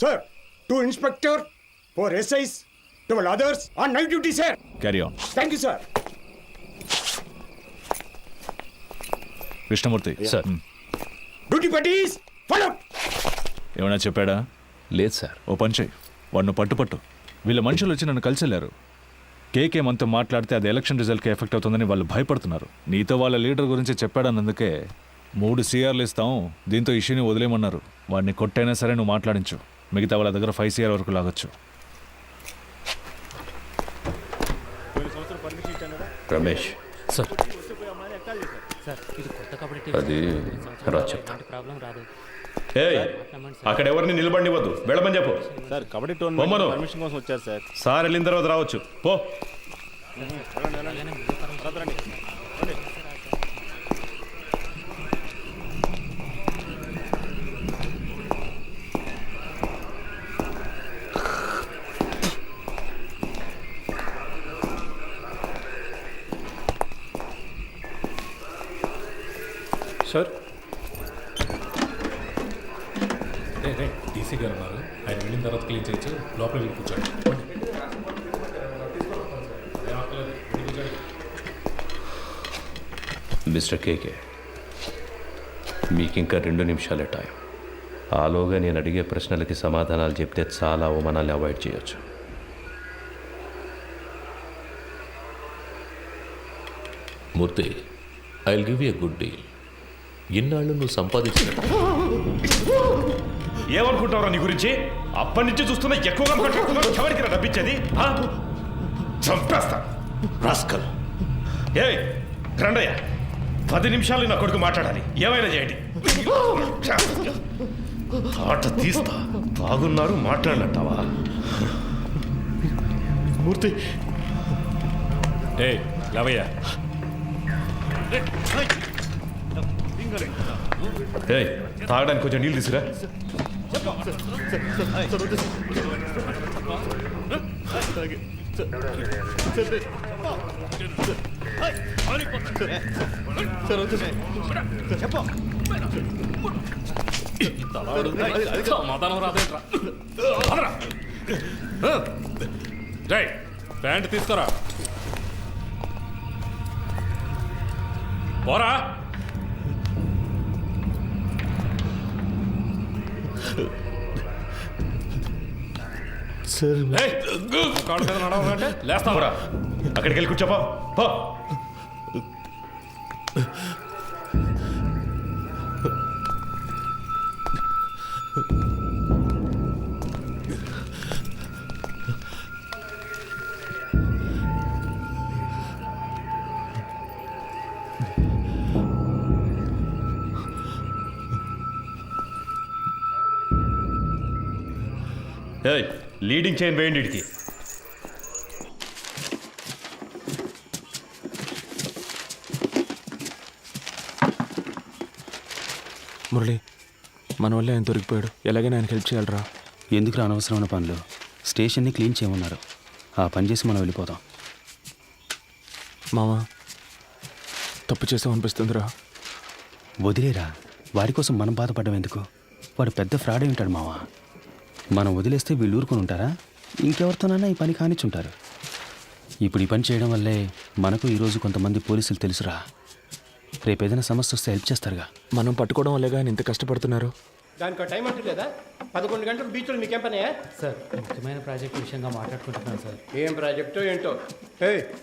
Sir, 2 inspector, 4 SIs, 12 others on night duty, sir. Carry on. Thank you, sir. Krishnamurthy sir. Duty buddies, follow. ఏమైనా చెప్పాడా? లేదు sir. ఓ పని చేయి, వాడిని పట్టు. వీళ్ళ మనుషులు వచ్చి నన్ను కలిసెళ్ళారు. కేకే మనతో మాట్లాడితే అది ఎలక్షన్ రిజల్ట్కి ఎఫెక్ట్ అవుతుందని వాళ్ళు భయపడుతున్నారు. నీతో వాళ్ళ లీడర్ గురించి చెప్పాడన్నందుకే 3 CRలు ఇస్తాం, దీంతో ఇష్యూని వదిలేయమన్నారు. వాడిని కొట్టైనా సరే నువ్వు మాట్లాడించు. మిగతా వాళ్ళ దగ్గర 5 CR వరకు లాగొచ్చు. రమేష్ సార్ అది రా చెప్తా. ఏయ్, అక్కడ ఎవరిని నిలబడివద్దు, వెళ్ళమని చెప్పు. సార్ కబడ్డీ టోర్నమెంట్ పర్మిషన్ కోసం వచ్చారు సార్. సార్ వెళ్ళిన తర్వాత రావచ్చు. పో. సార్ డీసీ గారు ఉన్నారు, ఆయన వెళ్ళిన తర్వాత క్లీన్ చేయొచ్చు. లోపల వెళ్ళి కూర్చోండి. మిస్టర్ కేకే, మీకు ఇంకా 2 నిమిషాలే టైం. ఆలోగా నేను అడిగే ప్రశ్నలకి సమాధానాలు చెప్తే చాలా అవమానాలు అవాయిడ్ చేయొచ్చు. Murthy, I will give you a good deal. ఇన్నాళ్ళు నువ్వు సంపాదించిన ఏమనుకుంటావురా నీ గురించి? అప్పటి నుంచి చూస్తున్నా ఎక్కువగా మాట్లాడుతున్నావు. ఎవరికి డబ్బిచ్చేది? చంపేస్తా రాస్కల్. ఏ రండయ్య, 10 నిమిషాలు నా కొడుకు మాట్లాడాలి. ఏమైనా చేయండి. ఆట తీస్తా. బాగున్నారు, మాట్లాడినట్టావా? మూర్తి లేవయ్యా. తాగడానికి కొంచెం నీళ్ళు తీసుకురా. సమాధానం రాదేంట్రా? ప్యాంట్ తీసుకురా. పోరా. సార్ కాళ్ళ మీద నడవాలంటే లేస్తావరా? అక్కడికి వెళ్ళి కూర్చోపా. లీడింగ్ చైన్ వేయండి ఇడికి. మురళి, మన వల్ల ఆయన దొరికిపోయాడు. ఎలాగైనా ఆయనకి హెల్ప్ చేయాలరా. ఎందుకు అనవసరమైన పనులు? స్టేషన్ని క్లీన్ చేయమన్నారు. ఆ పని చేసి మనం వెళ్ళిపోదాం. మామ, తప్పు చేసామనిపిస్తుందిరా. వదిలేరా, వాడి కోసం మనం బాధపడడం ఎందుకు? వాడు పెద్ద ఫ్రాడ్ అయి ఉంటాడు మావా. మనం వదిలేస్తే వీళ్ళు ఊరుకొని ఉంటారా? ఇంకెవరితోనైనా ఈ పని కానిచ్చుంటారు. ఇప్పుడు ఈ పని చేయడం వల్లే మనకు ఈరోజు కొంతమంది పోలీసులు తెలుసురా. రేపు ఏదైనా సమస్య వస్తే హెల్ప్ చేస్తారుగా. మనం పట్టుకోవడం వల్లేగా ఆయన ఇంత కష్టపడుతున్నారు. దానికి టైం అంటూ లేదా? 11 గంటలు బీచ్లో మీకేం పనయా? సార్, ముఖ్యమైన ప్రాజెక్ట్ విషయంగా మాట్లాడుకుంటున్నాను సార్. ఏం ప్రాజెక్టో ఏంటో.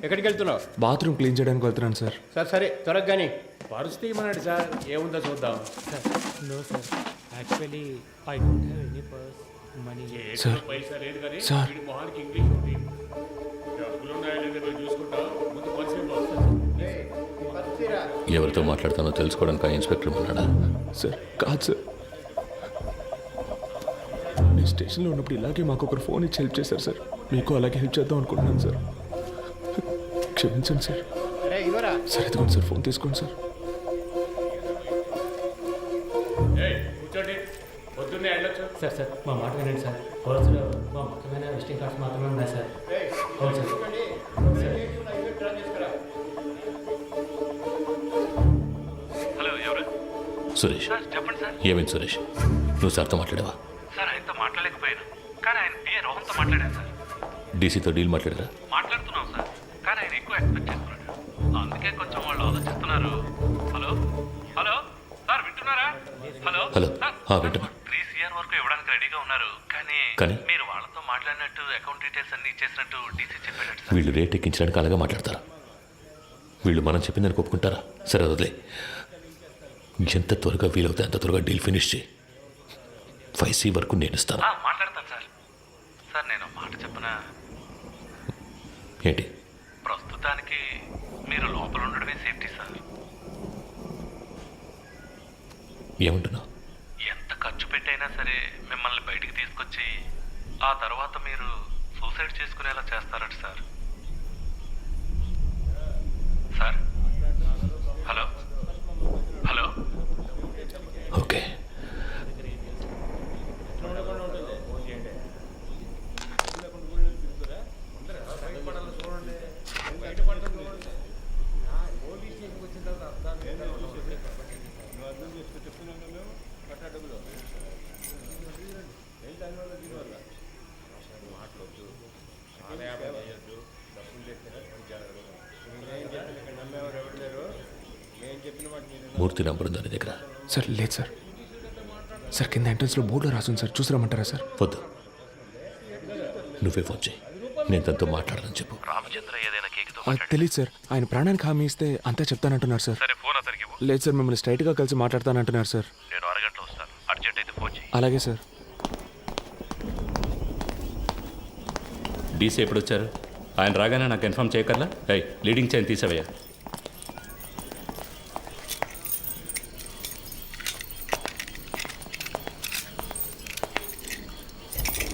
ఎక్కడికి వెళ్తున్నావు? బాత్రూమ్ క్లీన్ చేయడానికి వెళ్తున్నాను సార్. సరే త్వరగా కానీ. పరిస్థితి ఏమన్నాడు సార్? ఏముందో చూద్దాం. Sir, no sir, actually I don't have any purse money. Sir sir ఎవరితో మాట్లాడతానో తెలుసుకోవడానికి ఆ ఇన్స్పెక్టర్ ఉన్నాడా? సార్ కాదు సార్, మీ స్టేషన్లో ఉన్నప్పుడు ఇలాగే మాకు ఒకరు ఫోన్ ఇచ్చి హెల్ప్ చేశారు సార్. మీకు అలాగే హెల్ప్ చేద్దాం అనుకుంటున్నాను సార్. క్షమించండి సార్. సార్ ఎదుగుండి సార్, ఫోన్ తీసుకోండి సార్. సార్ సార్ మా మాట వినండి సార్. పర్సులో మా ముఖ్యమైన విజిటింగ్ కార్డ్స్ మాత్రమే ఉన్నాయి సార్. అవును సార్. సురేష్, ఏమైంది సురేష్? నువ్వు సార్తో మాట్లాడావా? సార్ ఆయనతో మాట్లాడలేకపోయాను, కానీ ఆయన పిఏ రోహన్తో మాట్లాడాను సార్. డీసీతో డీల్ మాట్లాడరా? మాట్లాడుతున్నాం సార్, కానీ ఆయన ఎక్కువ ఎక్స్పెక్ట్ చేస్తున్నాడు. అందుకే కొంచెం వాళ్ళు ఆలోచిస్తున్నారు. హలో హలో సార్, వింటున్నారా? హలో హలో సార్, వింటున్నా. 3 CR వరకు ఇవ్వడానికి రెడీగా ఉన్నారు, కానీ కానీ? మీరు వాళ్ళతో మాట్లాడినట్టు అకౌంట్ డీటెయిల్స్ అన్ని ఇచ్చేసినట్టు డీసీ చెప్పాడు సార్. వీళ్ళు రేట్ ఎక్కించడానికి అలాగే మాట్లాడతారా? వీళ్ళు మనం చెప్పిందని ఒప్పుకుంటారా? సరే వదిలే. ఎంత త్వరగా వీలవుతే అంత త్వరగా డీల్ ఫినిష్ చేయి. 5C వరకు నేను ఇస్తాను. మాట్లాడతాను సార్. సార్ నేను మాట చెప్పనా? ఏంటి? ప్రస్తుతానికి మీరు లోపల ఉండడమే సేఫ్టీ సార్. ఏమంటున్నావు? ఎంత ఖర్చు పెట్టైనా సరే మిమ్మల్ని బయటికి తీసుకొచ్చి ఆ తర్వాత మీరు సూసైడ్ చేసుకునేలా చేస్తారట sir. Sir hello hello okay. Murthy number ఉందా నీ దగ్గర? సార్ లేదు సార్. సార్ కింద ఎంట్రన్స్లో బోర్డులో రాసుంది సార్, చూసి రమ్మంటారా సార్? వద్దు, నువ్వే ఫోన్ చేయి. నేను తనతో మాట్లాడాలని చెప్పు. రామచంద్ర ఏదైనా కేక్తో తెలియదు సార్. ఆయన ప్రాణానికి హామీ ఇస్తే అంతా చెప్తానంటున్నారు సార్. సరే ఫోన్ అతనికి ఇవ్వు. లేదు సార్, మిమ్మల్ని స్ట్రైట్గా కలిసి మాట్లాడతానంటున్నారు సార్. నేను అరగంటలో వస్తాను, అర్జెంట్ అయితే ఫోన్ చేయి. అలాగే సార్. డీసీ ఎప్పుడు వచ్చారు? ఆయన రాగానే నాకు ఇన్ఫామ్ చేయగలరా? లీడింగ్ చైన్ తీసేవయ్యా.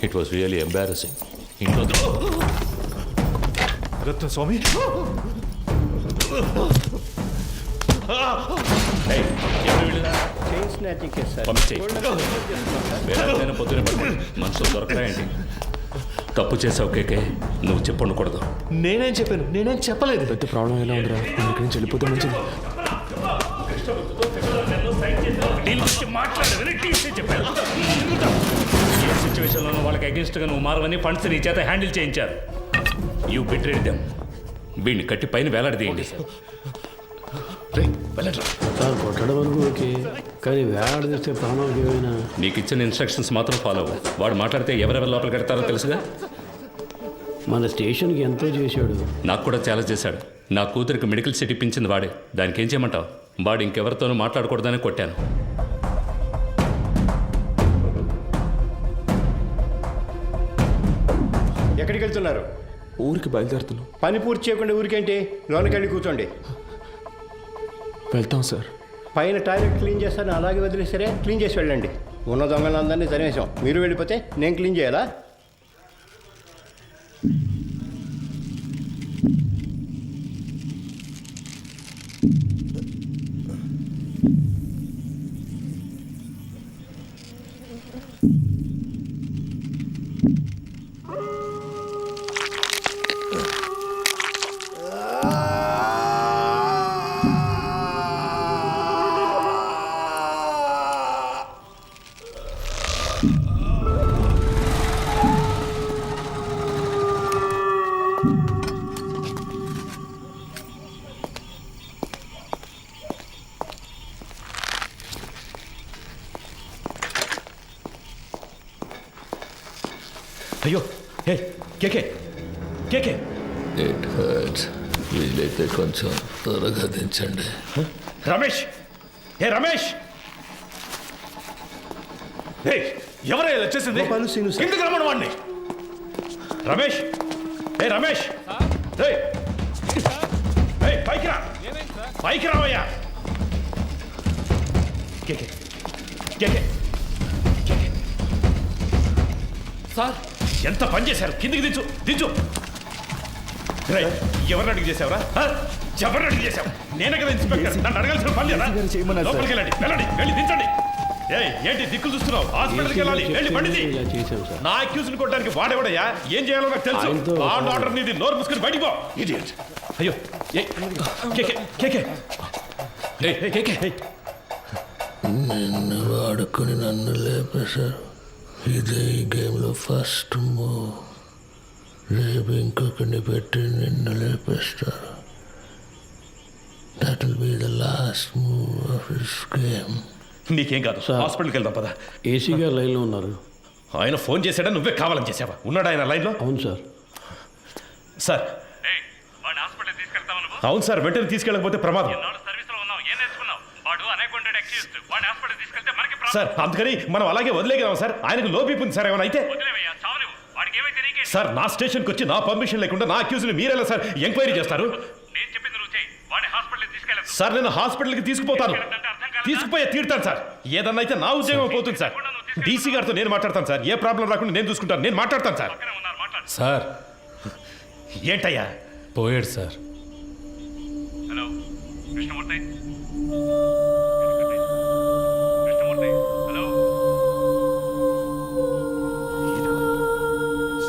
It was really embarrassing. ఇంట్లో రత్న స్వామి, పొద్దున మనుషులు దొరకరాయండి. తప్పు చేసావు కేకే, నువ్వు చెప్పండకూడదు. నేనేం చెప్పాను? నేనేం చెప్పలేదు. పెద్ద ప్రాబ్లం ఎలా ఉందిరా? నేను ఇక్కడి నుంచి వెళ్ళిపోతే మంచిది. ఏ సిచ్యువేషన్లోనూ వాళ్ళకి అగేన్స్ట్గా నువ్వు మారవని ఫండ్స్ నీ చేత హ్యాండిల్ చేయించారు. You betrayed them. వీడిని కట్టి పైన వేలాడదీయండి. సార్ కొట్టడం వరకు ఓకే, కానీ వేలాడదీస్తే ప్రాణాలకు ఏమైనా. నీకు ఇచ్చిన ఇన్స్ట్రక్షన్స్ మాత్రం ఫాలో అవ్వు. వాడు మాట్లాడితే ఎవరెవరు లోపలికి కడతారో తెలుసుగా. మన స్టేషన్కి ఎంతో చేశాడు. నాకు కూడా చాలా చేశాడు. నా కూతురికి మెడికల్ సీట్ ఇప్పించింది వాడే. దానికి ఏం చేయమంటావు? వాడు ఇంకెవరితోనూ మాట్లాడకూడదని కొట్టాను. ఎక్కడికి వెళ్తున్నారు? ఊరికి బయలుదేరుతున్నాం. పని పూర్తి చేయకుండా ఊరికేంటి? లోనికి వెళ్ళి కూర్చోండి. వెళ్తాం సార్. పైన టాయిలెట్ క్లీన్ చేస్తాను, అలాగే వదిలేసరే క్లీన్ చేసి వెళ్ళండి. ఉన్న దొంగలందరినీ తరిమేశాం. మీరు వెళ్ళిపోతే నేను క్లీన్ చేయాలా? అయ్యో, హే కేకే కేకే. It hurts. వీలైతే కొంచెం త్వరగా దించండి. రమేష్, హే రమేష్. హే, ఎవరై ఇలా చేసింది? కిందకి రమ్మను వాడిని. రమేష్, హే రమేష్, హే హే, పైకి రా, పైకి రావయ్యా. కేకే కేకే కేకే. సార్ ఎంత పని చేశారు? కిందికి దించు దించు. ఎవరిని అడిగి చేసావురా? ఎవరిని అడిగి చేసావు? నేనే కదా ఇన్స్పెక్టర్, నన్ను అడగాల్సిన పని లేదా? లోపలికి వెళ్ళండి, వెళ్ళండి, వెళ్ళి దించండి. ఏంటి దిక్కులు చూస్తున్నావు? హాస్పిటల్కి వెళ్ళాలి, వెళ్ళి బండిది. నా అక్యూజ్ ని కొట్టడానికి వాడేవాడయ్యా? ఏం చేయాలో నాకు తెలుసు. ఆర్డర్ నీది. నోరు మూసుకుని బయటికి పో. ఇడియట్. అయ్యో, కేకే కేకే నిన్ను వాడుకొని నన్ను లేపేశారు. ఇదే ఈ గేమ్లో ఫస్ట్ మూవ్. రేపు ఇంకొకరిని పెట్టి నిన్ను లేపేస్తారు. That will be the last move of this game. నీకేం కాదు, హాస్పిటల్కి వెళ్దాం పదా. ఏసీ గారు లైన్లో ఉన్నారు. ఆయన ఫోన్ చేశాడా, నువ్వే కావాలని చేసావా? ఉన్నాడు ఆయన లైన్లో? అవును సార్. సార్ వాడిని హాస్పిటల్ తీసుకెళ్తావు నువ్వు? అవును సార్, వెంటనే తీసుకెళ్ళకపోతే ప్రమాదం. నాలుగు సర్వీస్లో ఉన్నావు, ఏం నేర్చుకున్నావు? వాడు అనేకొండెడ్ ఎక్స్క్యూజ్డ్. వాడిని హాస్పిటల్ తీసుకెళ్తే మనకి ప్రాబ్లం. సార్ అందుకని మనం అలాగే వదిలేగలం సార్. ఆయనకు లో బీపీ ఉంది సార్, ఏమైనా అయితే. వదిలేవయ్యా, చావు నువ్వు. వాడికి ఏమైతే నీకేంటి? సార్ నా స్టేషన్కి వచ్చి నా పర్మిషన్ లేకుండా నా అక్యూజ్ని మీరెలా సార్ ఎంక్వైరీ చేస్తారు? నేను చెప్పింది నువ్వు చేయి. వాడిని హాస్పిటల్ తీసుకెళ్ళదు. సార్ నేను హాస్పిటల్కి తీసుకుపోతాను, తీసుకుపోయే తీరుతాను సార్. ఏదన్నా అయితే నా ఉద్యోగం పోతుంది సార్. డీసీ గారితో నేను మాట్లాడతాను సార్. ఏ ప్రాబ్లం రాకుండా నేను చూసుకుంటాను, నేను మాట్లాడతాను సార్. సార్ ఏంటయ్యా? పోయాడు sir. Hello Krishnamurthy, Krishnamurthy, hello.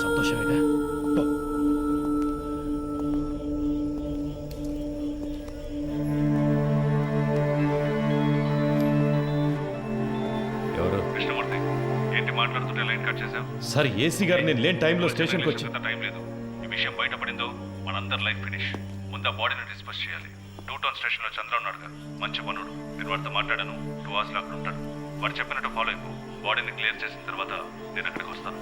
సంతోషమేగా. ఎవరు? కృష్ణమూర్తి, ఏంటి మాట్లాడుతుంటే లైన్ కట్ చేసావు? సార్ ఏసీ గారు నేను లేని టైంలో స్టేషన్కి వచ్చి. టైం లేదు. ఈ విషయం బయటపడిందో మనందరి లైఫ్ ఫినిష్. ముందు ఆ బాడీని డిస్పోజ్ చేయాలి. 2 టౌన్ స్టేషన్లో చంద్ర ఉన్నాడుగా, మంచి పనుడు. నేను వాడితో మాట్లాడాను. 2 hours అక్కడ ఉంటాడు. వాడు చెప్పినట్టు ఫాలో అయిపో. బాడీని క్లియర్ చేసిన తర్వాత నేను అక్కడికి వస్తాను.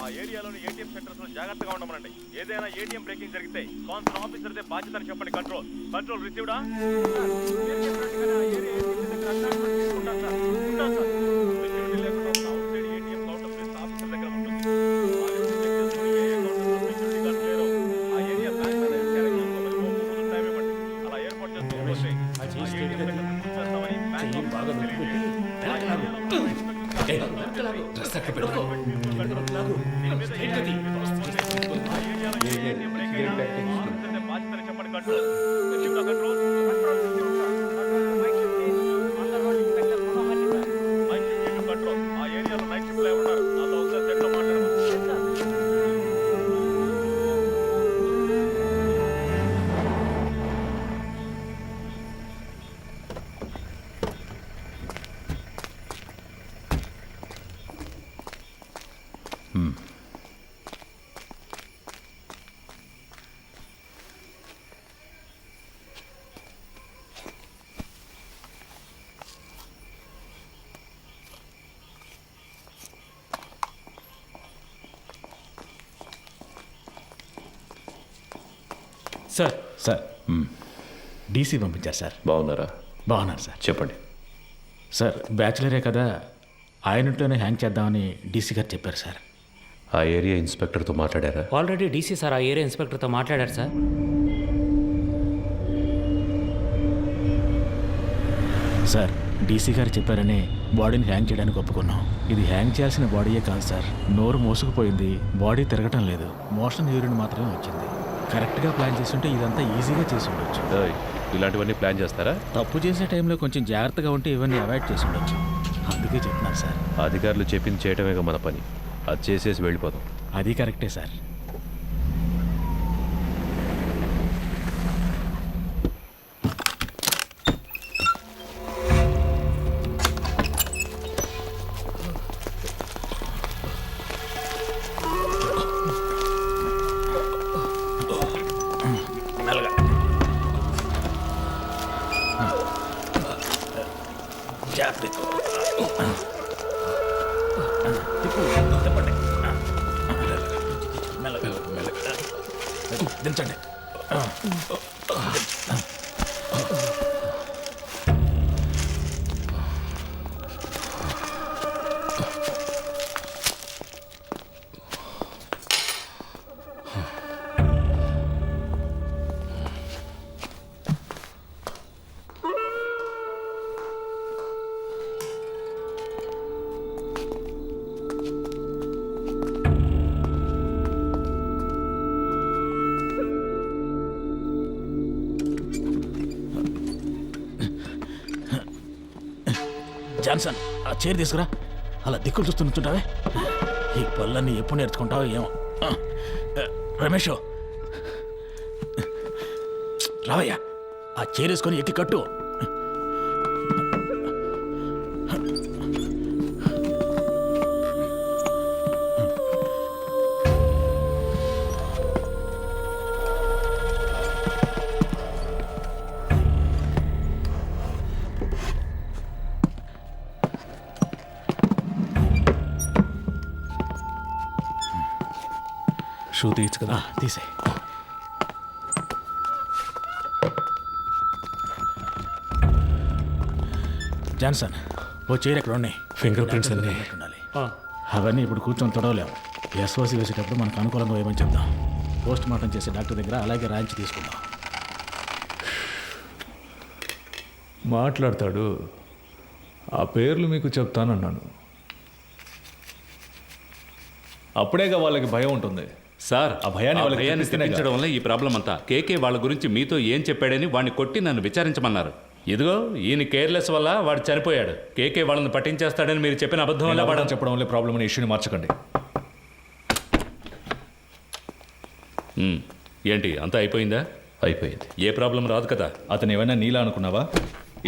ఆ ఏరియాలోని ఏటీఎం సెంటర్స్ లో జాగ్రత్తగా ఉండమనండి. ఏదైనా ఏటీఎం బ్రేకింగ్ జరిగితే కాన్సల్ ఆఫీసర్దే బాధ్యతని చెప్పండి. కంట్రోల్ కంట్రోల్ రిసీవ్డా? సార్ సార్ డీసీ పంపించారు సార్. బాగున్నారా? బాగున్నారు సార్. చెప్పండి. సార్ బ్యాచులరే కదా, ఆయనట్లోనే హ్యాంగ్ చేద్దామని డీసీ గారు చెప్పారు సార్. ఆ ఏరియా ఇన్స్పెక్టర్తో మాట్లాడారా? ఆల్రెడీ డీసీ సార్ ఆ ఏరియా ఇన్స్పెక్టర్తో మాట్లాడారు సార్. సార్ డీసీ గారు చెప్పారని బాడీని హ్యాంగ్ చేయడానికి ఒప్పుకున్నాం. ఇది హ్యాంగ్ చేయాల్సిన బాడీయే కాదు సార్. నోరు మోసుకుపోయింది, బాడీ తిరగటం లేదు, మోషన్ యూరిన్ మాత్రమే వచ్చింది. కరెక్ట్గా ప్లాన్ చేస్తుంటే ఇదంతా ఈజీగా చేసి ఉండొచ్చు. ఇలాంటివన్నీ ప్లాన్ చేస్తారా? తప్పు చేసే టైంలో కొంచెం జాగ్రత్తగా ఉంటే ఇవన్నీ అవాయిడ్ చేసి ఉండొచ్చు. అందుకే చెప్తున్నాను సార్. అధికారులు చెప్పింది చేయటమేగా మన పని. అది చేసేసి వెళ్ళిపోదాం. అది కరెక్టే సార్. దించండి. జాన్సన్, ఆ చైర్ తీసుకురా. అలా దిక్కులు చూస్తూ నుంచుంటావే. ఈ పళ్ళన్నీ ఎప్పుడు నేర్చుకుంటావో ఏమో. రమేష్ రావయ్యా, ఆ చైర్ వేసుకొని ఎక్కి కట్టు. షూ తీయచ్చు కదా. తీసే. జాన్సన్ ఓ చైర్ ఎక్కడ ఉన్నాయి? ఫింగర్ ప్రింట్స్ అన్నీ ఉండాలి. అవన్నీ ఇప్పుడు కూర్చొని తొడవలేము. ఎస్ఓసి వేసేటప్పుడు మనకు అనుకూలంగా వేయమని చెప్దాం. పోస్ట్ మార్టం చేసే డాక్టర్ దగ్గర అలాగే రాయించి తీసుకుందాం. మాట్లాడతాడు. ఆ పేర్లు మీకు చెప్తానన్నాను. అప్పుడేగా వాళ్ళకి భయం ఉంటుంది. సార్ ఆ భయాన్ని వాళ్ళకి భయాన్ని తెప్పిస్తేనే తెప్పించడం వల్ల ఈ ప్రాబ్లం అంతా. కేకే వాళ్ళ గురించి మీతో ఏం చెప్పాడని వాడిని కొట్టి నన్ను విచారించమన్నారు. ఇదిగో ఈయన కేర్లెస్ వల్ల వాడు చనిపోయాడు. కేకే వాళ్ళని పట్టించేస్తాడని మీరు చెప్పిన అబద్ధం వల్ల వాడు చెప్పడం వల్ల ప్రాబ్లం అనే ఇష్యూని మార్చకండి. ఏంటి అంతా అయిపోయిందా? అయిపోయింది. ఏ ప్రాబ్లం రాదు కదా. అతను ఏమైనా నీలా అనుకున్నావా?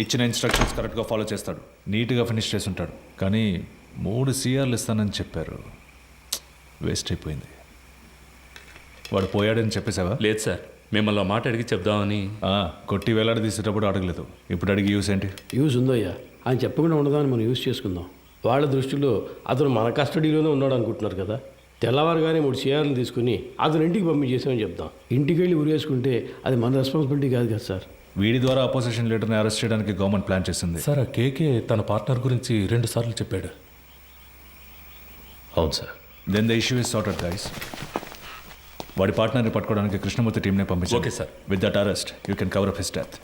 ఇచ్చిన ఇన్స్ట్రక్షన్స్ కరెక్ట్గా ఫాలో చేస్తాడు, నీట్గా ఫినిష్ చేసి ఉంటాడు. కానీ 3 CRలు ఇస్తానని చెప్పారు. వేస్ట్ అయిపోయింది. వాడు పోయాడని చెప్పేశావా? లేదు సార్, మిమ్మల్ని మాట అడిగి చెప్దామని. కొట్టి వేలాడి తీసేటప్పుడు అడగలేదు, ఇప్పుడు అడిగి యూస్ ఏంటి? యూజ్ ఉందయ్యా, ఆయన చెప్పకుండా ఉండదాన్ని మనం యూజ్ చేసుకుందాం. వాళ్ళ దృష్టిలో అతను మన కస్టడీలోనే ఉన్నాడు అనుకుంటున్నారు కదా. తెల్లవారుగానే 3 CRలు తీసుకుని అతను ఇంటికి పంపించేసామని చెప్దాం. ఇంటికి వెళ్ళి ఉరేసుకుంటే అది మన రెస్పాన్సిబిలిటీ కాదు కదా సార్. వీడి ద్వారా అపోజిషన్ లీడర్ని అరెస్ట్ చేయడానికి గవర్నమెంట్ ప్లాన్ చేసింది. సార్ ఆ కేకే తన పార్ట్నర్ గురించి 2 సార్లు చెప్పాడు. అవును sir. Then the issue is sorted guys. వాడి పార్ట్నర్ని పట్టుకోవడానికి కృష్ణమూర్తి టీంనే పంపించారు. Okay sir. With that arrest you can cover up his death.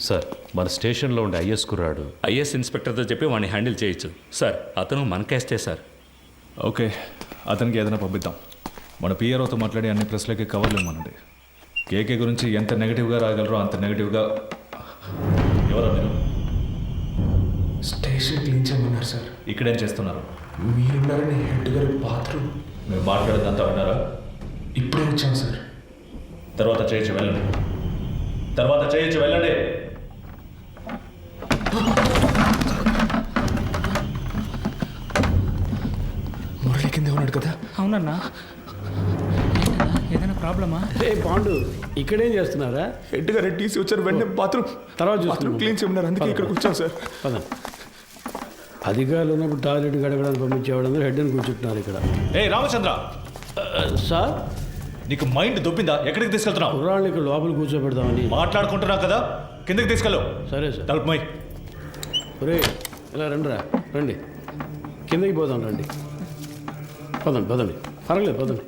Sir మన స్టేషన్లో ఉండే ఐఎస్ కుర్రాడు ఐఎస్ ఇన్స్పెక్టర్తో చెప్పి వాడిని హ్యాండిల్ చేయొచ్చు సార్. అతను మన కేస్టే సార్. ఓకే, అతనికి ఏదైనా పంపిద్దాం. మన పిఆర్ఓతో మాట్లాడి అన్ని ప్రెస్లకి కవర్లు ఇవ్వమనండి. కేకే గురించి ఎంత నెగిటివ్గా రాగలరో అంత నెగిటివ్గా. ఎవరో మీరు? స్టేషన్ క్లీన్ చేయమన్నారు సార్. ఇక్కడేం చేస్తున్నారు? మీరున్నారని హెడ్ గారి బాత్రూమ్. మీరు మాట్లాడేదంతా విన్నారా? ఇప్పుడే వచ్చాం సార్. తర్వాత చేయొచ్చు, వెళ్ళండి. తర్వాత చేయొచ్చు, వెళ్ళండి. మురళి కింద ఉన్నాడు కదా. అవునన్నా, ఏదైనా ప్రాబ్లమా? ఏ పాండు, ఇక్కడేం చేస్తున్నారా? హెడ్ గారు టీసీ వచ్చారు, వెంటనే బాత్రూమ్ తర్వాత బాత్రూమ్ క్లీన్ చేయమన్నారు, అందుకే ఇక్కడికి వచ్చాం సార్. పదండి. అధికారులు ఉన్నప్పుడు టాయిలెట్ గడగడానికి పంపించేవాళ్ళందరూ హెడ్ని కూర్చుంటున్నారు ఇక్కడ. ఏ రామచంద్ర, సార్ నీకు మైండ్ దొబ్బిందా? ఎక్కడికి తీసుకెళ్తున్నావు? కుర్రాళ్ళని ఇక్కడ లోపల కూర్చోబెడదామని. మాట్లాడుకుంటున్నావు కదా, కిందకి తీసుకెళ్ళు. సరే సార్. తలుపు మై. ఒరే ఇలా రండిరా, రండి, కిందకి పోదాం, రండి. పదండి పదండి, పర్వాలేదు పదండి.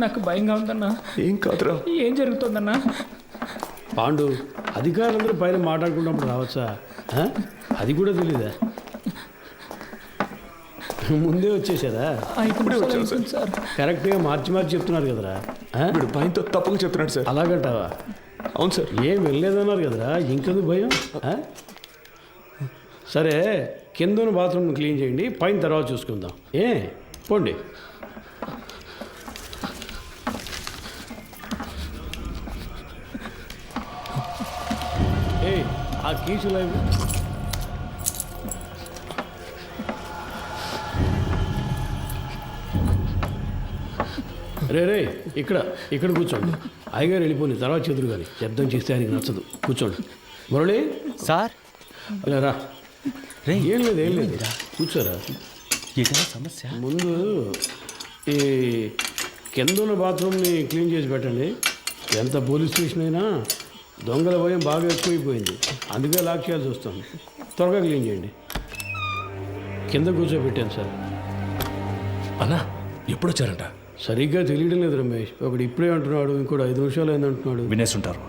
నాకు భయంగా ఉందన్నా. ఏం కాదురా. ఏం జరుగుతుందన్నా? పాండు, అధికారులందరూ పైన మాట్లాడుకున్నప్పుడు రావచ్చా? అది కూడా తెలీదా? ముందే వచ్చేసారా? ఇప్పుడే వచ్చాను సార్. కరెక్ట్గా మార్చి చెప్తున్నారు కదరా. వీడు భయంతో తప్పుగా చెప్తున్నాడు సార్. అలాగంటావా? అవును సార్. ఏం వెళ్ళలేదన్నారు కదరా, ఇంకెందుకు భయం? సరే, కింద బాత్రూమ్ క్లీన్ చేయండి, పైన తర్వాత చూసుకుందాం. పోండి. ఆ కీసులు రే ఇక్కడ కూర్చోండి. అయ్యగారు వెళ్ళిపోయింది, తర్వాత చెదురు కానీ శబ్దం చేస్తే ఆయనకి నచ్చదు. కూర్చోండి. మురళి సార్. అలా రా. ఏం లేదు కూర్చోరా. ఏదైనా సమస్య? ముందు ఈ కింద ఉన్న బాత్రూమ్ని క్లీన్ చేసి పెట్టండి. ఎంత పోలీస్ స్టేషన్ అయినా దొంగల భయం బాగా ఎక్కువైపోయింది, అందుకే లాక్ చేయాల్సి వస్తుంది. త్వరగా క్లీన్ చేయండి. కింద కూర్చోబెట్టాను సార్. అన్నా ఎప్పుడు వచ్చారంట? సరిగ్గా తెలియడం లేదు రమేష్. ఒకడు ఇప్పుడే అంటున్నాడు, ఇంకోటి 5 నిమిషాలు అయిందంటున్నాడు. వినేసుంటారు,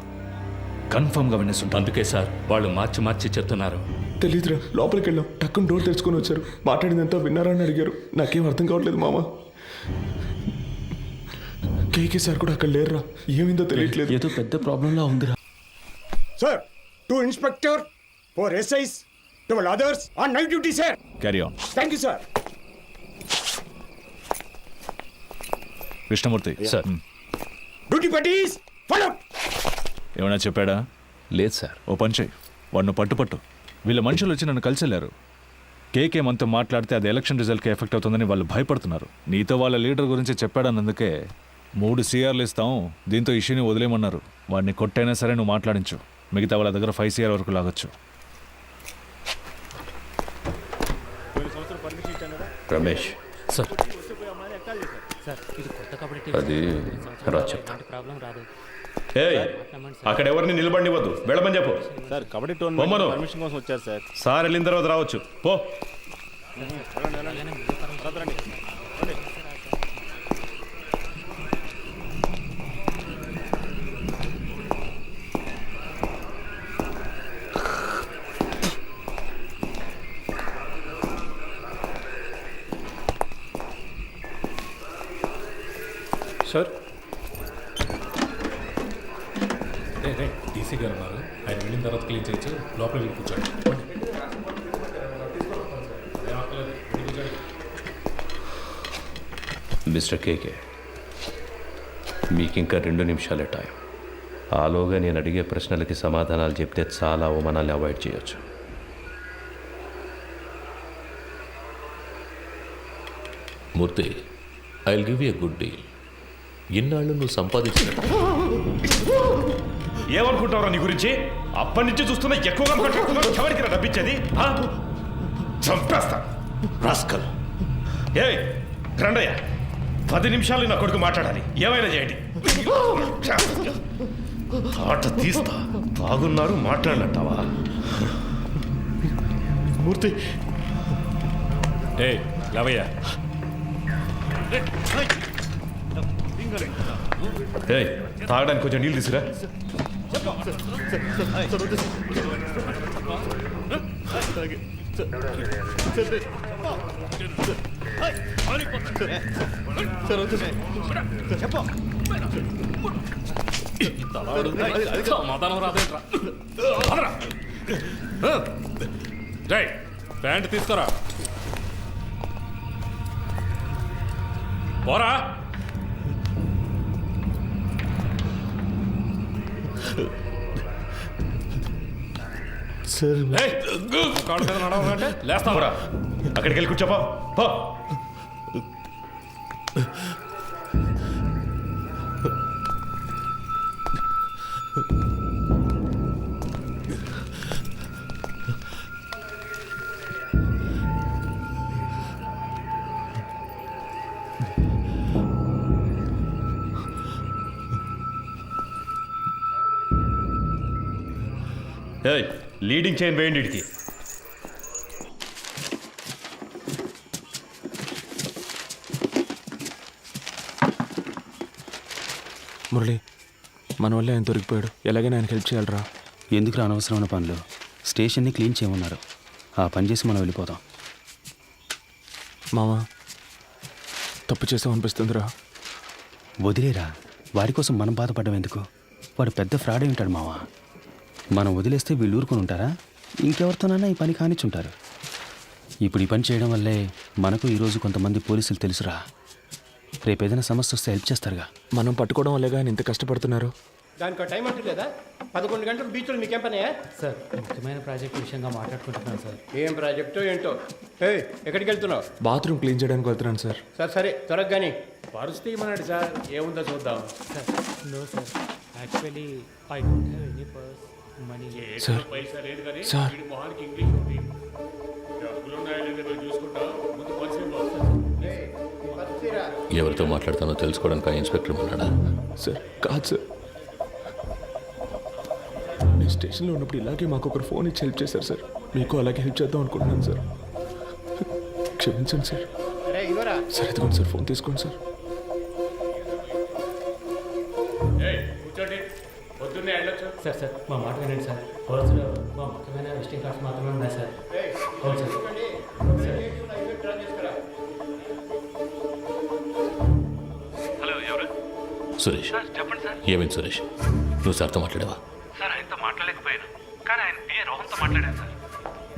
కన్ఫర్మ్గా వినేసుంటారు. అందుకే సార్ వాళ్ళు మార్చి చెప్తున్నారు. తెలీదురా, లోపలికి వెళ్ళాం, టక్కున డోర్ తెరుచుకొని వచ్చారు. మాట్లాడిందంతా విన్నారా అని అడిగారు. నాకేం అర్థం కావట్లేదు మామ. కేకే సార్ కూడా అక్కడ లేరురా, ఏమైందో తెలియట్లేదు. ఏదో పెద్ద ప్రాబ్లంలా ఉందిరా. Sir, 2 inspector, 4 SIs, 12 others on night duty, sir. Carry on. Thank you, sir. Krishnamurthy sir. Duty buddies, follow. ఏమైనా చెప్పాడా? లేదు సార్. ఓ పని చేయి, వాడిని పట్టు. వీళ్ళ మనుషులు వచ్చి నన్ను కలిసెళ్ళారు. కేకే మనతో మాట్లాడితే అది ఎలక్షన్ రిజల్ట్కి ఎఫెక్ట్ అవుతుందని వాళ్ళు భయపడుతున్నారు. నీతో వాళ్ళ లీడర్ గురించి చెప్పాడన్నందుకే 3 CRలు ఇస్తాం, దీంతో ఇష్యూని వదిలేయమన్నారు. వాడిని కొట్టైనా సరే నువ్వు మాట్లాడించు, మిగతా వాళ్ళ దగ్గర 5 CR వరకు లాగొచ్చు. రమేష్ సార్ సార్ ఇది కొత్త కబడ్డీ అది రా చెప్తా. ప్రాబ్లం రాదు. ఏయ్ అక్కడ ఎవరిని నిలబడివద్దు, వెళ్ళమని చెప్పు. సార్ కబడ్డీ బొమ్మను పర్మిషన్ కోసం వచ్చారు సార్. సార్ వెళ్ళిన తర్వాత రావచ్చు. పో. సార్ డీసీ గారు ఉన్నారు, ఆయన వెళ్ళిన తర్వాత క్లీన్ చేయొచ్చు. లోపల వెళ్ళి కూర్చోండి. మిస్టర్ కేకే, మీకు ఇంకా 2 నిమిషాలే టైం. ఆలోగా నేను అడిగే ప్రశ్నలకి సమాధానాలు చెప్తే చాలా అవమానాలు అవాయిడ్ చేయొచ్చు. Murthy, I will give you a good deal. ఇన్నాళ్ళు నువ్వు సంపాదించిన ఏమనుకుంటావురా నీ గురించి? అప్పటి నుంచి చూస్తున్నా ఎక్కువగా మాట్లాడుతున్నావు. ఎవరికి రా డబ్బిచ్చేది? చంపేస్తా రాస్కల్. ఏ రండయ్య, 10 నిమిషాలు నా కొడుకు మాట్లాడాలి. ఏమైనా చేయండి. ఆట తీస్తా. బాగున్నారు మాట్లాడినట్టావా? మూర్తి, ఏ లేవయ్యా. ఏయ్ తాగడానికి కొంచెం నీళ్ళు తీసుకురా. సమాధానం రాదేంట్రా? రేయ్, ప్యాంట్ తీసుకురా. పోరా. సార్ కాళ్ళ మీద నడవాలంటే లేస్తావరా? అక్కడికి వెళ్ళి కూర్చోపా. పో. ఏయ్ లీడింగ్ చైన్ వేయండి ఇడికి. మురళి, మన వల్ల ఆయన దొరికిపోయాడు. ఎలాగైనా ఆయనకి హెల్ప్ చేయాలరా. ఎందుకు అనవసరమైన పనులు? స్టేషన్ని క్లీన్ చేయమన్నారు. ఆ పని చేసి మనం వెళ్ళిపోదాం. మామ, తప్పు చేసామనిపిస్తుందిరా. వదిలేరా, వాడి కోసం మనం బాధపడడం ఎందుకు? వాడు పెద్ద ఫ్రాడ్ అయి ఉంటాడు మావా. మనం వదిలేస్తే వీళ్ళు ఊరుకొని ఉంటారా? ఇంకెవరితోనైనా ఈ పని కానిచ్చుంటారు. ఇప్పుడు ఈ పని చేయడం వల్లే మనకు ఈరోజు కొంతమంది పోలీసులు తెలుసురా. రేపు ఏదైనా సమస్య వస్తే హెల్ప్ చేస్తారుగా. మనం పట్టుకోవడం వల్లేగా ఆయన ఇంత కష్టపడుతున్నారు. దానికి టైం అంటూ లేదా? 11 గంటలు బీచ్లో మీకేం పనయా? సార్ ముఖ్యమైన ప్రాజెక్ట్ విషయంగా మాట్లాడుకుంటున్నాను సార్. ఏం ప్రాజెక్టో ఏంటో. ఎక్కడికి వెళ్తున్నావు? బాత్రూమ్ క్లీన్ చేయడానికి వెళ్తున్నాను సార్. సరే త్వరగా కానీ. పరిస్థితి ఏమన్నాడు సార్? ఏముందో చూద్దాం. Sir no sir, actually I don't have any purse money. Sir sir ఎవరితో మాట్లాడతానో తెలుసుకోవడానికి ఆ ఇన్స్పెక్టర్ ఉన్నాడా? సార్ కాదు సార్, నేను స్టేషన్లో ఉన్నప్పుడు ఇలాగే మాకు ఒకరు ఫోన్ ఇచ్చి హెల్ప్ చేశారు సార్. మీకు అలాగే హెల్ప్ చేద్దాం అనుకుంటున్నాను సార్. క్షమించండి సార్. సార్ ఎదుగుండి సార్, ఫోన్ తీసుకోండి సార్. కూర్చోండి, పొద్దున్నే వెళ్ళొచ్చు. సార్ మా మాట వినండి సార్. పర్సులో మా ముఖ్యమైన విజిటింగ్ కార్డ్స్ మాత్రమే ఉన్నాయి సార్. అవును సార్. హలో, ఎవరు? సురేష్. చెప్పండి సార్. ఏమైంది సురేష్? నువ్వు సార్తో మాట్లాడావా? సార్ ఆయనతో మాట్లాడలేకపోయాను, కానీ ఆయన పిఏ రోహన్తో మాట్లాడాను సార్.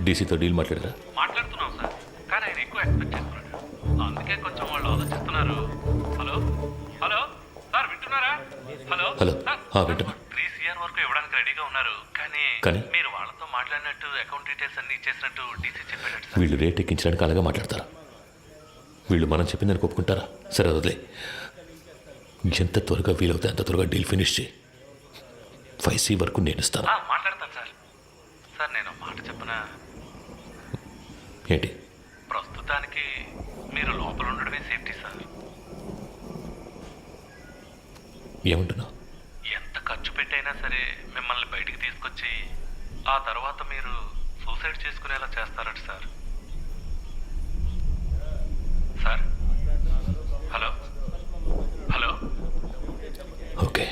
డీసీతో డీల్ మాట్లాడారా? మాట్లాడుతున్నాం సార్, కానీ ఆయన ఎక్కువ ఎక్స్పెక్ట్ చేస్తున్నాడు. అందుకే కొంచెం వాళ్ళు ఆలోచిస్తున్నారు. హలో హలో సార్, వింటున్నారా? హలో హలో, సార్, వింటున్నా. 3 CR వరకు ఇవ్వడానికి రెడీగా ఉన్నారు, కానీ కానీ? మీరు వాళ్ళతో మాట్లాడినట్టు అకౌంట్ డీటెయిల్స్ అన్ని ఇచ్చేసినట్టు డీసీ చెప్పాడు సార్. వీళ్ళు రేట్ ఎక్కించడానికి అలాగే మాట్లాడతారా? వీళ్ళు మనం చెప్పిందని ఒప్పుకుంటారా? సరే వదిలే. ఎంత త్వరగా వీలవుతే అంత త్వరగా డీల్ ఫినిష్ చేయి. 5C వరకు నేను ఇస్తాను. మాట్లాడతాను సార్. సార్ నేను మాట చెప్పనా? ఏంటి? ప్రస్తుతానికి మీరు లోపల ఉండడమే సేఫ్టీ సార్. ఏమంటున్నావు? ఎంత ఖర్చు పెట్టైనా సరే మిమ్మల్ని బయటికి తీసుకొచ్చి ఆ తర్వాత మీరు సూసైడ్ చేసుకునేలా చేస్తారట sir. Sir hello hello. Okay.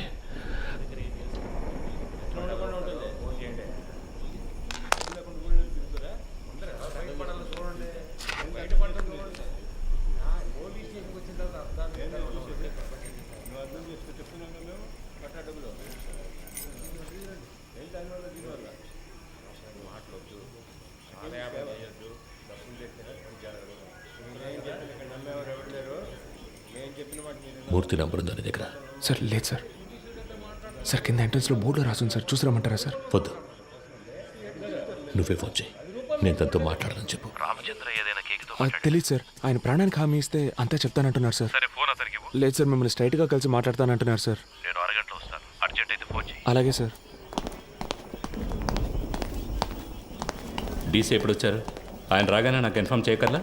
Murthy number ఉందా నీ దగ్గర? సార్ లేదు సార్. సార్ కింద ఎంట్రన్స్లో బోర్డులో రాసుంది సార్, చూసి రమ్మంటారా సార్? వద్దు, నువ్వే ఫోన్ చేయి. నేను తనతో మాట్లాడాలని చెప్పు. రామచంద్ర ఏదైనా కేక్తో తెలియదు సార్. ఆయన ప్రాణానికి హామీ ఇస్తే అంతా చెప్తానంటున్నారు సార్. సరే ఫోన్ అతనికి ఇవ్వు. లేదు సార్, మిమ్మల్ని స్ట్రైట్గా కలిసి మాట్లాడతానంటున్నారు సార్. నేను అరగంటలో వస్తాను. అర్జెంట్ అయితే ఫోన్ చేయి. అలాగే సార్. డీసీ ఎప్పుడు వచ్చారు? ఆయన రాగానే నాకు ఇన్ఫామ్ చేయకర్లా.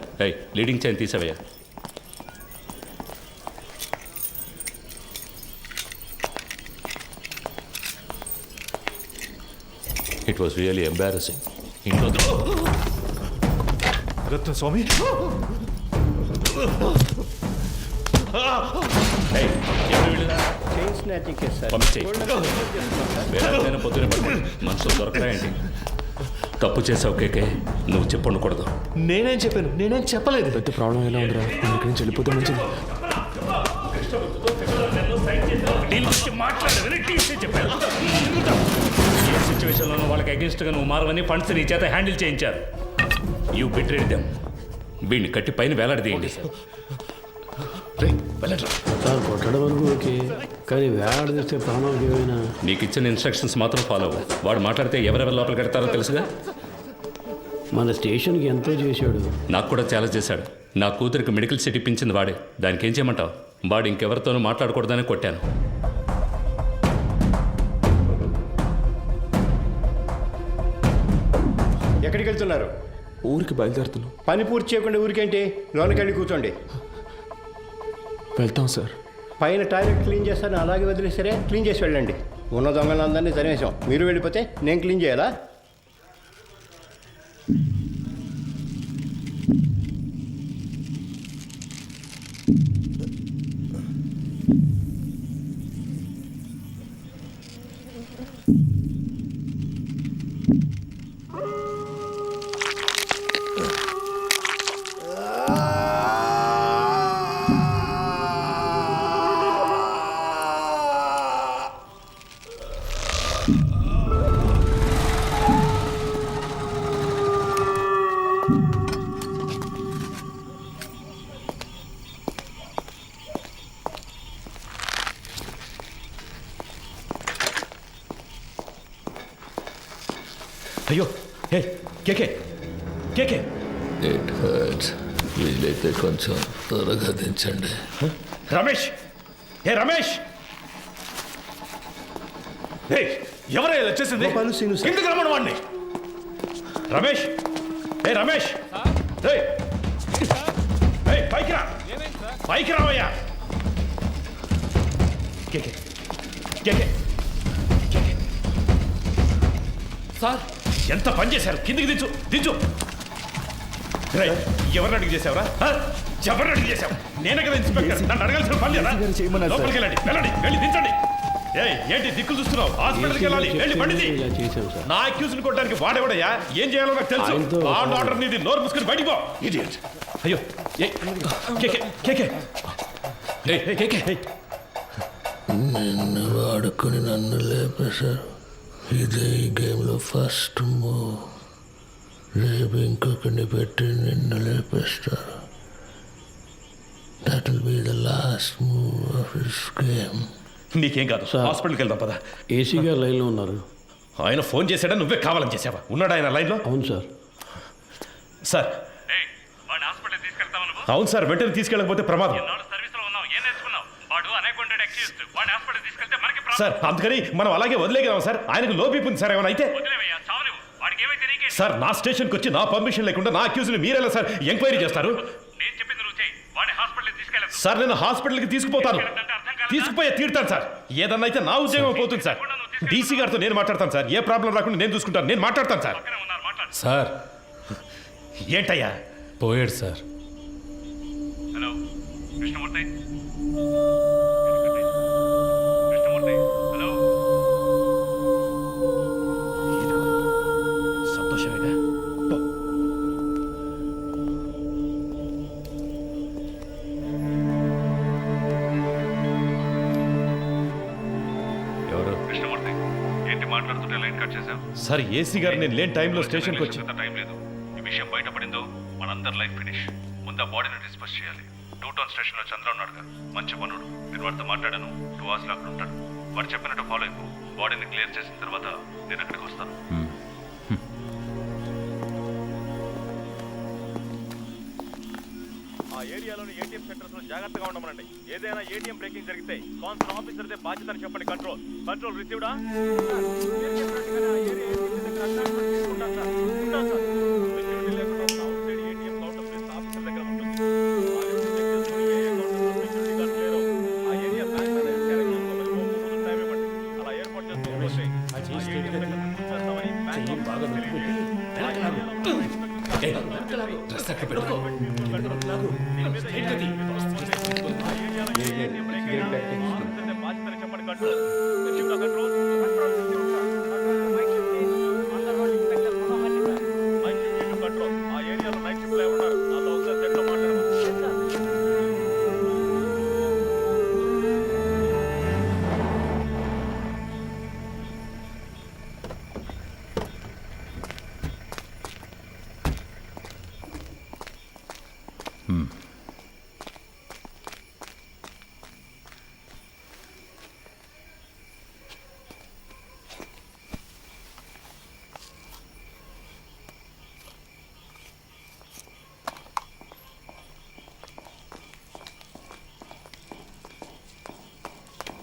లీడింగ్ చైన్ తీసేవయ్యా. It was really embarrassing. ఇంట్లో Ratna Swamy, chain snatching case sir. పొద్దునే మనుషులు దొరకరాయండి. తప్పు చేసావు కేకే, నువ్వు చెప్పండకూడదు. నేనేం చెప్పాను? నేనేం చెప్పలేదు. పెద్ద ప్రాబ్లం ఎలా ఉందిరా? నేను ఇక్కడి నుంచి వెళ్ళిపోతే మంచిది. ఏ సిచ్యువేషన్లోనూ వాళ్ళకి అగేన్స్ట్గా నువ్వు మారవని ఫండ్స్ నీ చేత హ్యాండిల్ చేయించారు. You betrayed them. వీడిని కట్టి పైన వేలాడదీయండి. సార్ కొట్టడం వరకు ఓకే, కానీ వేలాడదీస్తే ప్రాణాలకు ఏమైనా. నీకు ఇచ్చిన ఇన్స్ట్రక్షన్స్ మాత్రం ఫాలో అవ్వు. వాడు మాట్లాడితే ఎవరెవరు లోపలికి కడతారో తెలుసుగా. మన స్టేషన్కి ఎంతో చేశాడు. నాకు కూడా చాలా చేశాడు. నా కూతురికి మెడికల్ సీట్ ఇప్పించింది వాడే. దానికి ఏం చేయమంటావు? వాడు ఇంకెవరితోనూ మాట్లాడకూడదని కొట్టాను. ఎక్కడికి వెళ్తున్నారు? ఊరికి బయలుదేరుతున్నాం. పని పూర్తి చేయకుండా ఊరికేంటి? లోనికి వెళ్ళి కూర్చోండి. వెళ్తాం సార్. పైన టాయిలెట్ క్లీన్ చేస్తాను అలాగే వదిలేసరే క్లీన్ చేసి వెళ్ళండి. ఉన్న దొంగలందరినీ తరివేశాం. మీరు వెళ్ళిపోతే నేను క్లీన్ చేయాలా? అయ్యో, హే కేకే కేకే. It hurts. వీలైతే కొంచెం త్వరగా దించండి. రమేష్, హే రమేష్. హే ఎవరైనా ఇలా చేసింది? కిందకి రమ్మను వాడిని. రమేష్, హే రమేష్, హే పైకి రా, పైకి రావయ్యా. కేకే కేకే సార్, ఎంత పని చేశారు? కిందికి దించు దించు. ఎవరిని అడిగి చేసావరా? ఎవరిని అడిగి చేసావు? నేనే కదా ఇన్స్పెక్టర్. నన్ను అడగాల్సిన పని లేదా? లోపలికి వెళ్ళండి, వెళ్ళండి, వెళ్ళి దించండి. ఏంటి దిక్కులు చూస్తున్నావు? హాస్పిటల్కి వెళ్ళాలి, వెళ్ళి బండిది. నా అక్యూజ్ కొట్టడానికి వాడేవాడయ్యా? ఏం చేయాలో నాకు తెలుసు. ఆర్డర్ నీది. నోరు మూసుకుని బయటికి పో. ఇడియట్. అయ్యో కేకే కేకే కేకే. నిన్ను వాడుకొని నన్ను లేపేశారు. ఇదే ఈ గేమ్లో ఫస్ట్ మూవ్. రేపు ఇంకొకరిని పెట్టి నిన్ను లేపేస్తారు. That will be the last move of this game. నీకేం కాదు, హాస్పిటల్కి వెళ్దాం పదా. ఏసీ గారు లైన్లో ఉన్నారు. ఆయన ఫోన్ చేశాడా? నువ్వే కావాలని చేసావా? ఉన్నాడు ఆయన లైన్లో? అవును సార్. సార్ అవును సార్, వెంటనే తీసుకెళ్ళకపోతే ప్రమాదం సార్. అందుకని మనం అలాగే వదిలేగలం సార్. ఆయనకు లో బీపీ ఉంది సార్. ఏమైనా అయితే సార్, నా స్టేషన్కి వచ్చి నా పర్మిషన్ లేకుండా నా అక్యూజ్ని మీరెలా సార్ ఎంక్వైరీ చేస్తారు? సార్ నేను హాస్పిటల్కి తీసుకుపోతాను, తీసుకుపోయే తీరుతాను సార్. ఏదన్నా అయితే నా ఉద్యోగం పోతుంది సార్. డీసీ గారితో నేను మాట్లాడతాను సార్. ఏ ప్రాబ్లం రాకుండా నేను చూసుకుంటాను. నేను మాట్లాడతాను సార్. సార్ ఏంటయ్యా? పోయాడు సార్. Hello Krishnamurthy, hello. సంతోషమేగా. ఎవరు? కృష్ణమూర్తి, ఏంటి మాట్లాడుతుంటే లైన్ కట్ చేశావు? సార్ ఏసీ గారు నేను లేని టైంలో స్టేషన్కి వచ్చి టైం లేదు. ఈ విషయం బయటపడిందో మనందరి లైఫ్ ఫినిష్. ముందు ఆ బాడీని డిస్పోజ్ చేయాలి. 2 టౌన్ స్టేషన్లో చంద్ర ఉన్నాడుగా, మంచి పనుడు. నేను వాడితో మాట్లాడాను. 2 hours అక్కడ ఉంటాడు. వాడు చెప్పినట్టు ఫాలో అయిపో. బాడీని క్లియర్ చేసిన తర్వాత నేను అక్కడికి వస్తాను. ఆ ఏరియాలోని ఏటీఎం సెంటర్స్ లో జాగ్రత్తగా ఉండమనండి. ఏదైనా ఏటీఎం బ్రేకింగ్ జరిగితే కాన్సల్ ఆఫీసర్దే బాధ్యతని చెప్పండి. కంట్రోల్ కంట్రోల్ రిసీవ్డా?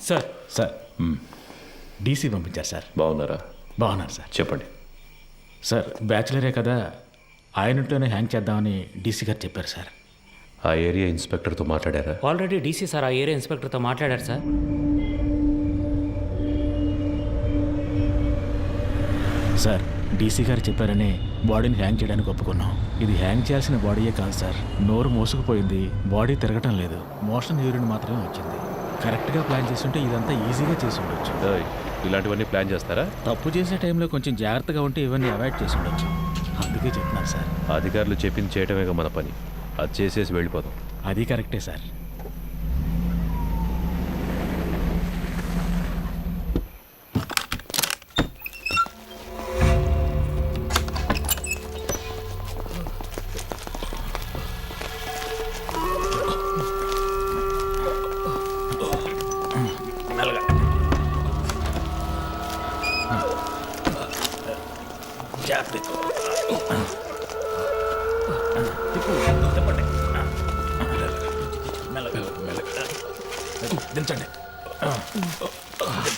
సార్ సార్ డీసీ పంపించారు సార్. బాగున్నారా? బాగున్నారు సార్. చెప్పండి. సార్ బ్యాచులరే కదా, ఆయనట్లోనే హ్యాంగ్ చేద్దామని డీసీ గారు చెప్పారు సార్. ఆ ఏరియా ఇన్స్పెక్టర్తో మాట్లాడారా? ఆల్రెడీ డీసీ సార్ ఆ ఏరియా ఇన్స్పెక్టర్తో మాట్లాడారు సార్. సార్ డీసీ గారు చెప్పారని బాడీని హ్యాంగ్ చేయడానికి ఒప్పుకున్నాం. ఇది హ్యాంగ్ చేయాల్సిన బాడీయే కాదు సార్. నోరు మోసుకుపోయింది, బాడీ తిరగటం లేదు, మోషన్ యూరిన్ మాత్రమే వచ్చింది. కరెక్ట్గా ప్లాన్ చేస్తుంటే ఇదంతా ఈజీగా చేసి ఉండొచ్చు. ఇలాంటివన్నీ ప్లాన్ చేస్తారా? తప్పు చేసే టైంలో కొంచెం జాగ్రత్తగా ఉంటే ఇవన్నీ అవాయిడ్ చేసి ఉండొచ్చు. అందుకే చెప్తున్నాను సార్. అధికారులు చెప్పింది చేయటమేగా మన పని. అది చేసేసి వెళ్ళిపోదాం. అది కరెక్టే సార్. దించండి.